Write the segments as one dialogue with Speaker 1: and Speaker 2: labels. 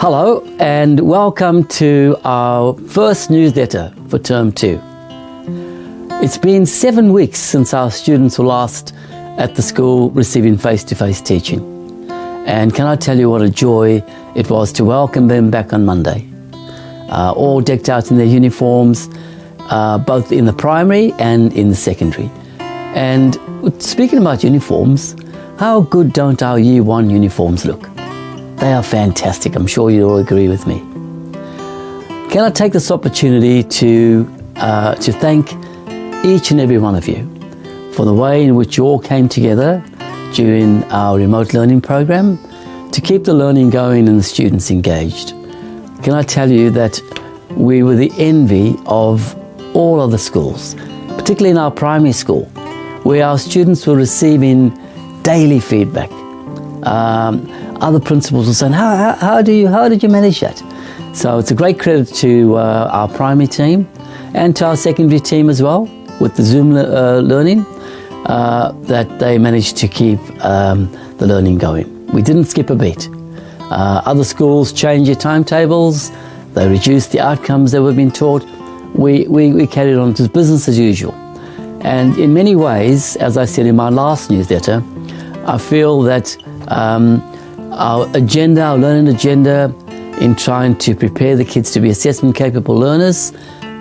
Speaker 1: Hello and welcome to our first newsletter for Term 2. It's been 7 weeks since our students were last at the school receiving face-to-face teaching. And can I tell you what a joy it was to welcome them back on Monday. All decked out in their uniforms, both in the primary and in the secondary. And speaking about uniforms, how good don't our Year 1 uniforms look? They are fantastic. I'm sure you'll all agree with me. Can I take this opportunity to thank each and every one of you for the way in which you all came together during our remote learning program to keep the learning going and the students engaged. Can I tell you that we were the envy of all other schools, particularly in our primary school, where our students were receiving daily feedback. Other principals were saying, how did you manage that? So it's a great credit to our primary team and to our secondary team as well with the Zoom learning that they managed to keep the learning going. We didn't skip a beat. Other schools changed their timetables, they reduced the outcomes that were being taught. We carried on to business as usual. And in many ways, as I said in my last newsletter, I feel that our learning agenda in trying to prepare the kids to be assessment capable learners,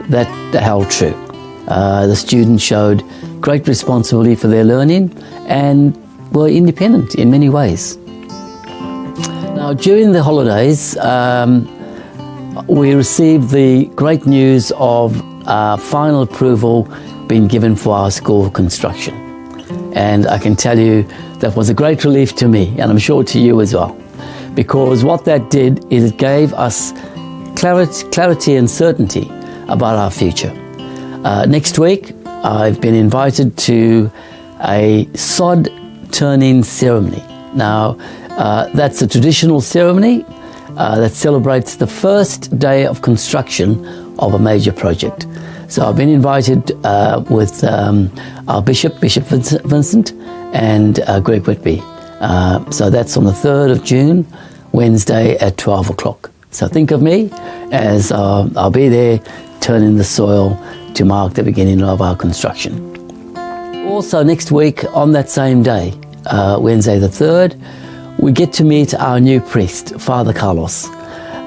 Speaker 1: that held true. The students showed great responsibility for their learning and were independent in many ways. Now, during the holidays, we received the great news of final approval being given for our school construction. And I can tell you that was a great relief to me, and I'm sure to you as well, because what that did is it gave us clarity and certainty about our future. Next week, I've been invited to a sod turning ceremony. Now, that's a traditional ceremony that celebrates the first day of construction of a major project. So I've been invited with our Bishop Vincent, and Greg Whitby. So that's on the 3rd of June, Wednesday at 12 o'clock. So think of me as I'll be there turning the soil to mark the beginning of our construction. Also next week on that same day, Wednesday the 3rd, we get to meet our new priest, Father Carlos.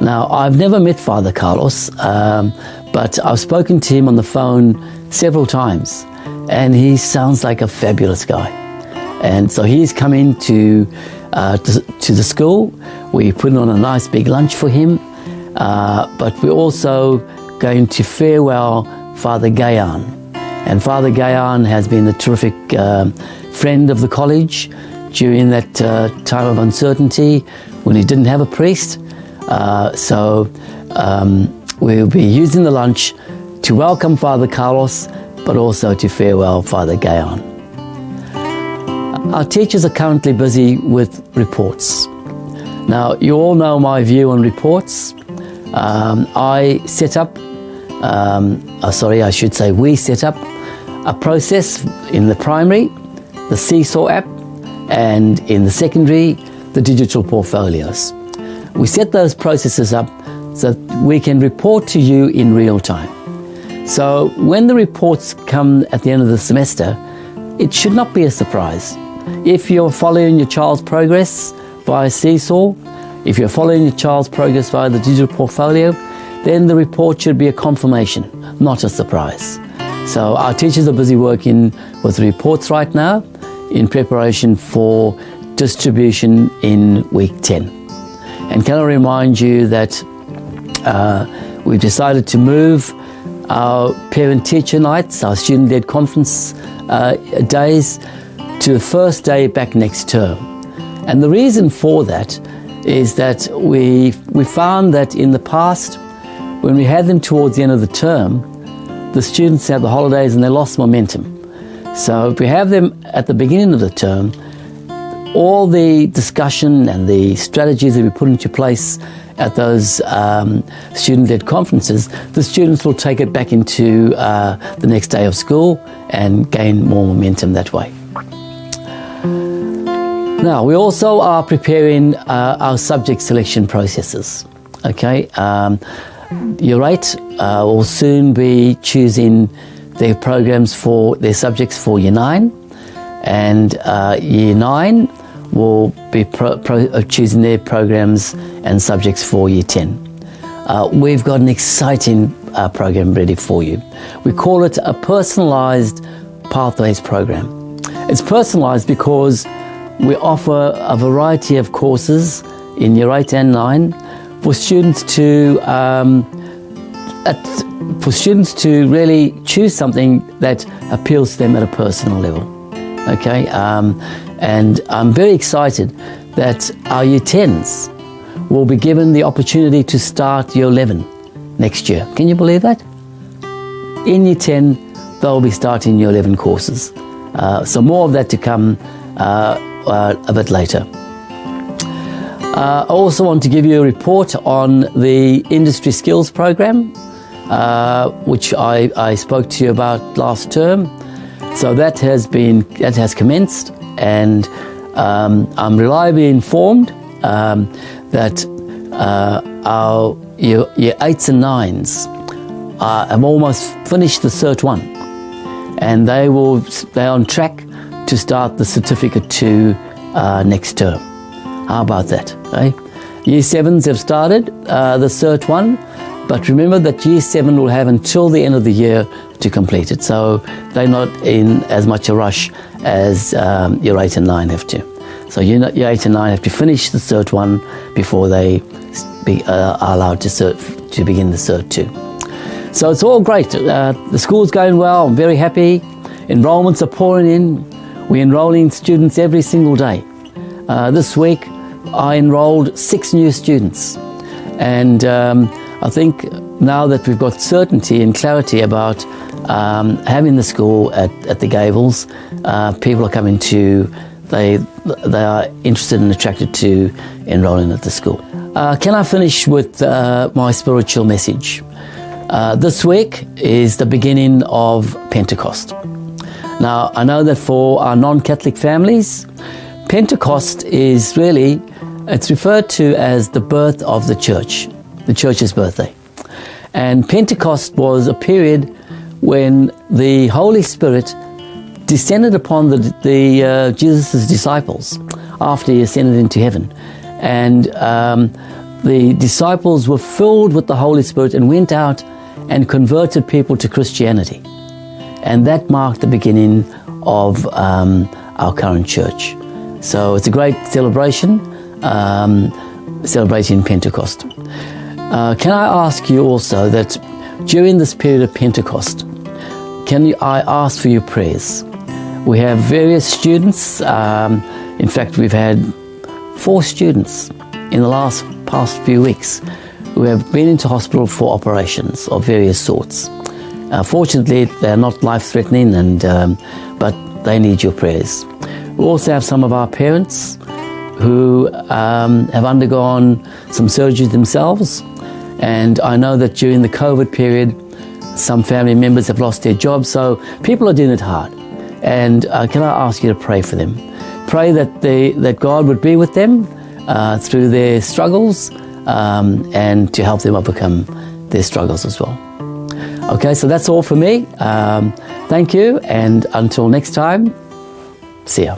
Speaker 1: Now, I've never met Father Carlos, but I've spoken to him on the phone several times, and he sounds like a fabulous guy. And so he's coming to the school. We put on a nice big lunch for him, but we're also going to farewell Father Gayan. And Father Gayan has been a terrific friend of the college during that time of uncertainty when he didn't have a priest. So we'll be using the lunch to welcome Father Carlos, but also to farewell Father Gayan. Our teachers are currently busy with reports. Now, you all know my view on reports. We set up a process in the primary, the Seesaw app, and in the secondary, the digital portfolios. We set those processes up so that we can report to you in real time. So when the reports come at the end of the semester, it should not be a surprise. If you're following your child's progress via Seesaw, if you're following your child's progress via the digital portfolio, then the report should be a confirmation, not a surprise. So our teachers are busy working with the reports right now in preparation for distribution in week 10. And can I remind you that we've decided to move our parent-teacher nights, our student-led conference days, to the first day back next term. And the reason for that is that we found that in the past, when we had them towards the end of the term, the students had the holidays and they lost momentum. So if we have them at the beginning of the term, all the discussion and the strategies that we put into place at those student-led conferences, the students will take it back into the next day of school and gain more momentum that way. Now, we also are preparing our subject selection processes. Okay, Year 8 will soon be choosing their programs for their subjects for Year 9, and Year 9 will be choosing their programs and subjects for Year 10. We've got an exciting program ready for you. We call it a personalised Pathways program. It's personalised because we offer a variety of courses in Year 8 and 9 for students to really choose something that appeals to them at a personal level. Okay, and I'm very excited that our Year 10s will be given the opportunity to start Year 11 next year. Can you believe that? In Year 10, they'll be starting Year 11 courses. So more of that to come a bit later. I also want to give you a report on the Industry Skills Program, which I spoke to you about last term. So that has commenced, and I'm reliably informed that our year 8s and 9s have almost finished the Cert 1, and they're on track to start the Certificate 2 next term. How about that? Eh? Year 7s have started the Cert 1, but remember that Year 7 will have until the end of the year to complete it, so they're not in as much a rush as Year 8 and 9 have to. So Year 8 and 9 have to finish the Cert 1 before they are allowed to begin the Cert 2. So it's all great. The school's going well. I'm very happy. Enrollments are pouring in. We're enrolling students every single day. This week I enrolled 6 new students, and I think now that we've got certainty and clarity about having the school at the Gables, people are coming to, they are interested and attracted to enrolling at the school. Can I finish with my spiritual message? This week is the beginning of Pentecost. Now, I know that for our non-Catholic families, Pentecost is really, it's referred to as the birth of the church's birthday. And Pentecost was a period when the Holy Spirit descended upon Jesus' disciples after he ascended into heaven. And the disciples were filled with the Holy Spirit and went out and converted people to Christianity. And that marked the beginning of our current church. So it's a great celebration, celebrating Pentecost. Can I ask you also that during this period of Pentecost, I ask for your prayers? We have various students. In fact, we've had 4 students in the past few weeks who have been into hospital for operations of various sorts. Fortunately, they're not life-threatening, but they need your prayers. We also have some of our parents who have undergone some surgery themselves, and I know that during the COVID period, some family members have lost their jobs, so people are doing it hard. And can I ask you to pray for them? Pray that God would be with them through their struggles, and to help them overcome their struggles as well. Okay, so that's all for me. Thank you, and until next time, see ya.